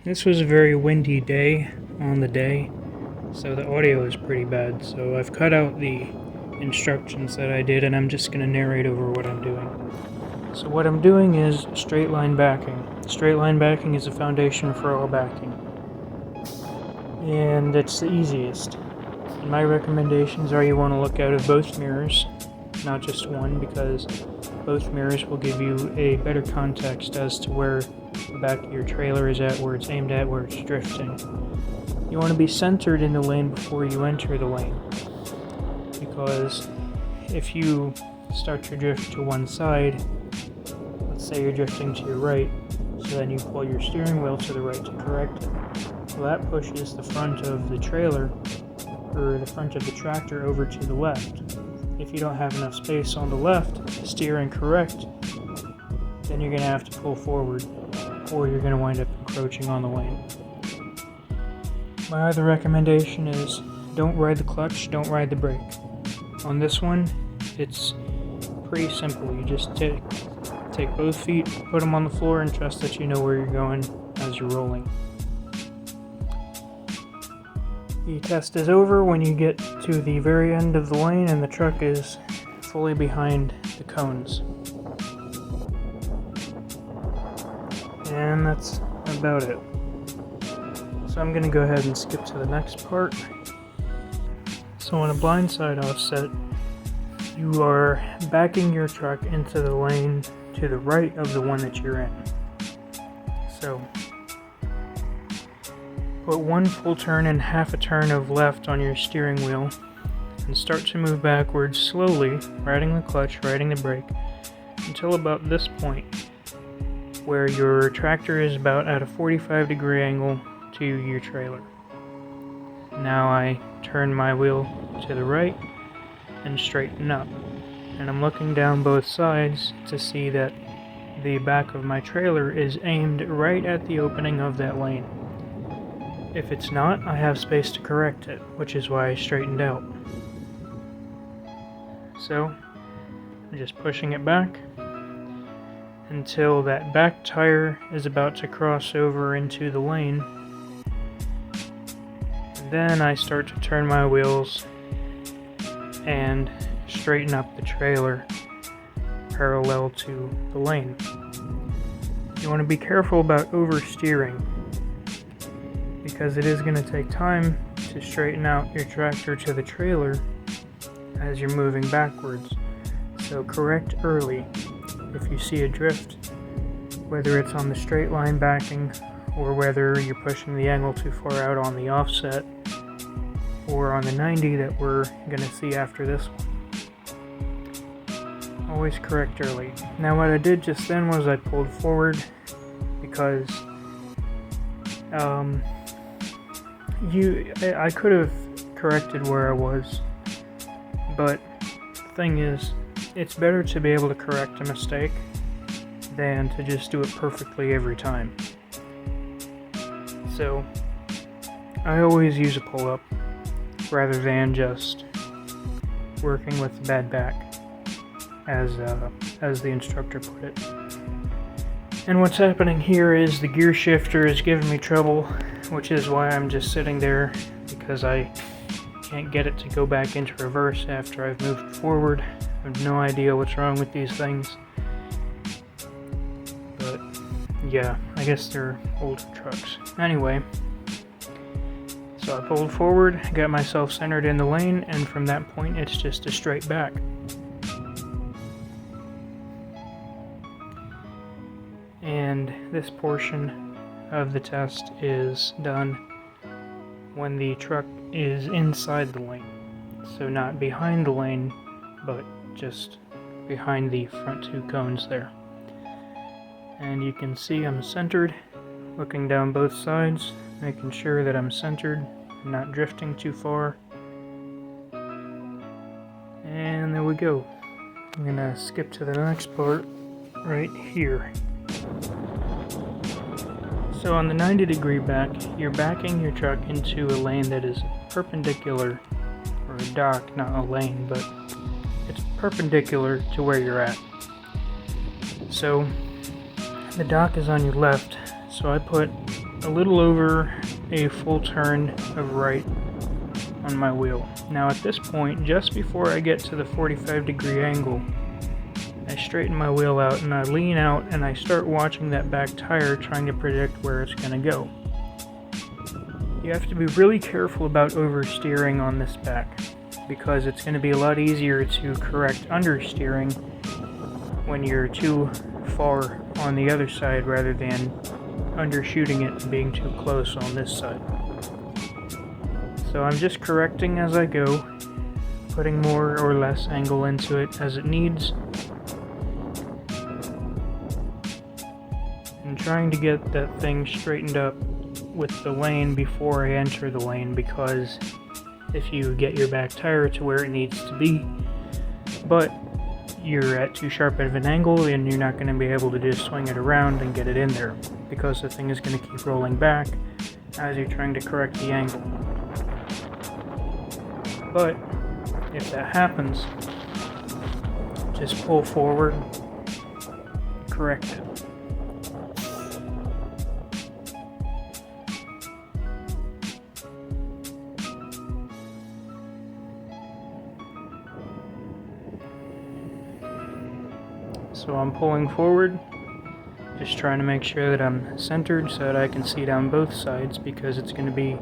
This was a very windy day on the day, so the audio is pretty bad. So I've cut out the instructions that I did, and I'm just going to narrate over what I'm doing. So what I'm doing is straight line backing. Straight line backing is the foundation for all backing, and it's the easiest. And my recommendations are you want to look out of both mirrors, not just one, because both mirrors will give you a better context as to where the back of your trailer is at, where it's aimed at, where it's drifting. You want to be centered in the lane before you enter the lane, because if you start to drift to one side, let's say you're drifting to your right, so then you pull your steering wheel to the right to correct it. Well, that pushes the front of the trailer, or the front of the tractor, over to the left. If you don't have enough space on the left to steer and correct, then you're going to have to pull forward, or you're going to wind up encroaching on the lane. My other recommendation is don't ride the clutch, don't ride the brake. On this one, it's pretty simple. You just take both feet, put them on the floor, and trust that you know where you're going as you're rolling. The test is over when you get to the very end of the lane and the truck is fully behind the cones. And that's about it. So I'm going to go ahead and skip to the next part. So on a blindside offset, you are backing your truck into the lane to the right of the one that you're in. So put one full turn and half a turn of left on your steering wheel and start to move backwards slowly, riding the clutch, riding the brake, until about this point, where your tractor is about at a 45-degree angle to your trailer. Now I turn my wheel to the right and straighten up, and I'm looking down both sides to see that the back of my trailer is aimed right at the opening of that lane. If it's not, I have space to correct it, which is why I straightened out. So, I'm just pushing it back until that back tire is about to cross over into the lane. And then I start to turn my wheels and straighten up the trailer parallel to the lane. You want to be careful about oversteering, because it is going to take time to straighten out your tractor to the trailer as you're moving backwards. So correct early if you see a drift, whether it's on the straight line backing or whether you're pushing the angle too far out on the offset or on the 90 that we're going to see after this one. Always correct early. Now what I did just then was I pulled forward because I could have corrected where I was, but the thing is, it's better to be able to correct a mistake than to just do it perfectly every time. So I always use a pull-up rather than just working with the bad back, as the instructor put it. And what's happening here is the gear shifter is giving me trouble, which is why I'm just sitting there, because I can't get it to go back into reverse after I've moved forward. I have no idea what's wrong with these things. But yeah, I guess they're older trucks. Anyway, so I pulled forward, got myself centered in the lane, and from that point it's just a straight back. And this portion of the test is done when the truck is inside the lane. So not behind the lane, but just behind the front two cones there. And you can see I'm centered, looking down both sides, making sure that I'm centered, not drifting too far. And there we go. I'm gonna skip to the next part right here. So on the 90-degree back, you're backing your truck into a lane that is perpendicular, or a dock, not a lane, but it's perpendicular to where you're at. So the dock is on your left, So I put a little over a full turn of right on my wheel. Now at this point, just before I get to the 45-degree angle, I straighten my wheel out and I lean out and I start watching that back tire, trying to predict where it's going to go. You have to be really careful about oversteering on this back, because it's going to be a lot easier to correct understeering when you're too far on the other side rather than undershooting it and being too close on this side. So I'm just correcting as I go, putting more or less angle into it as it needs, and trying to get that thing straightened up with the lane before I enter the lane, because if you get your back tire to where it needs to be, but you're at too sharp of an angle, and you're not going to be able to just swing it around and get it in there, because the thing is going to keep rolling back as you're trying to correct the angle. But if that happens, just pull forward, correct it. So I'm pulling forward, just trying to make sure that I'm centered so that I can see down both sides, because it's going to be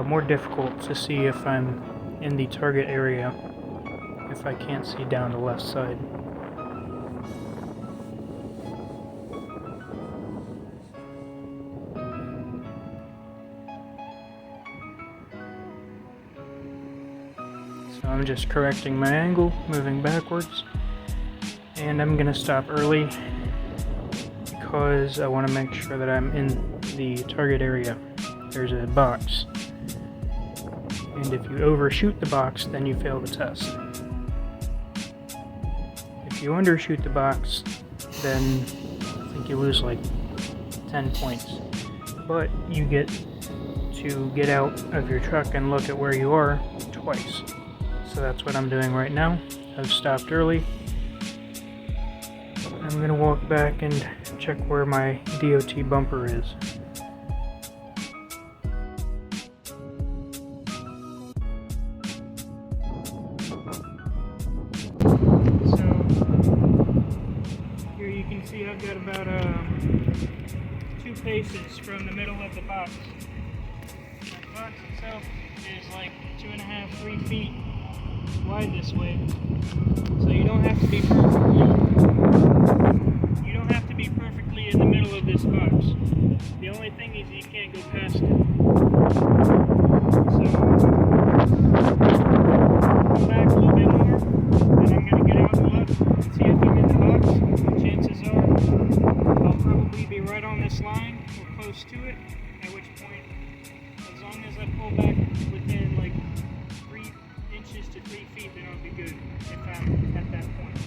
more difficult to see if I'm in the target area if I can't see down the left side. So I'm just correcting my angle, moving backwards. And I'm going to stop early because I want to make sure that I'm in the target area. There's a box. And if you overshoot the box, then you fail the test. If you undershoot the box, then I think you lose like 10 points. But you get to get out of your truck and look at where you are twice. So that's what I'm doing right now. I've stopped early. I'm going to walk back and check where my DOT bumper is. So, here you can see I've got about 2 paces from the middle of the box. The box itself is like 2.5, 3 feet wide this way. So you don't have to be perfectly in the middle of this box. The only thing is you can't go past it. So come back a little bit more, and I'm going to get out and look and see if I'm in the box. Chances are I'll probably be right on this line or close to it, at which point, as long as I pull back within like 3 inches to 3 feet, then I'll be good if I'm at that point.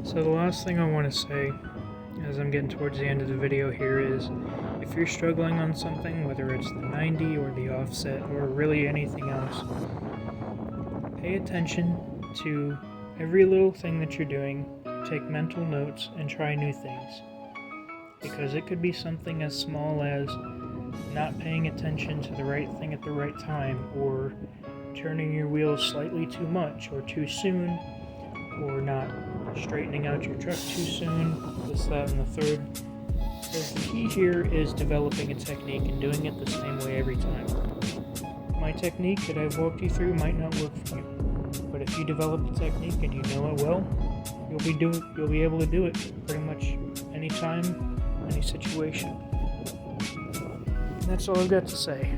So the last thing I want to say, as I'm getting towards the end of the video here, is if you're struggling on something, whether it's the 90 or the offset or really anything else, pay attention to every little thing that you're doing, take mental notes, and try new things. Because it could be something as small as not paying attention to the right thing at the right time, or turning your wheels slightly too much or too soon, or not straightening out your truck too soon, this, that, and the third. So the key here is developing a technique and doing it the same way every time. My technique that I've walked you through might not work for you, but if you develop a technique and you know it well, you'll be able to do it pretty much any time, any situation. And that's all I've got to say.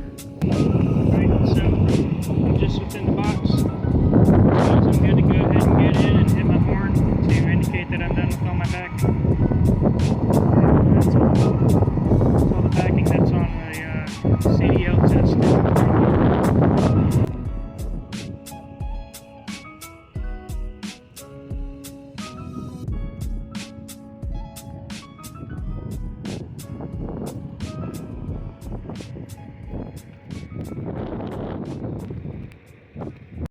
Alright, so I'm just within the box.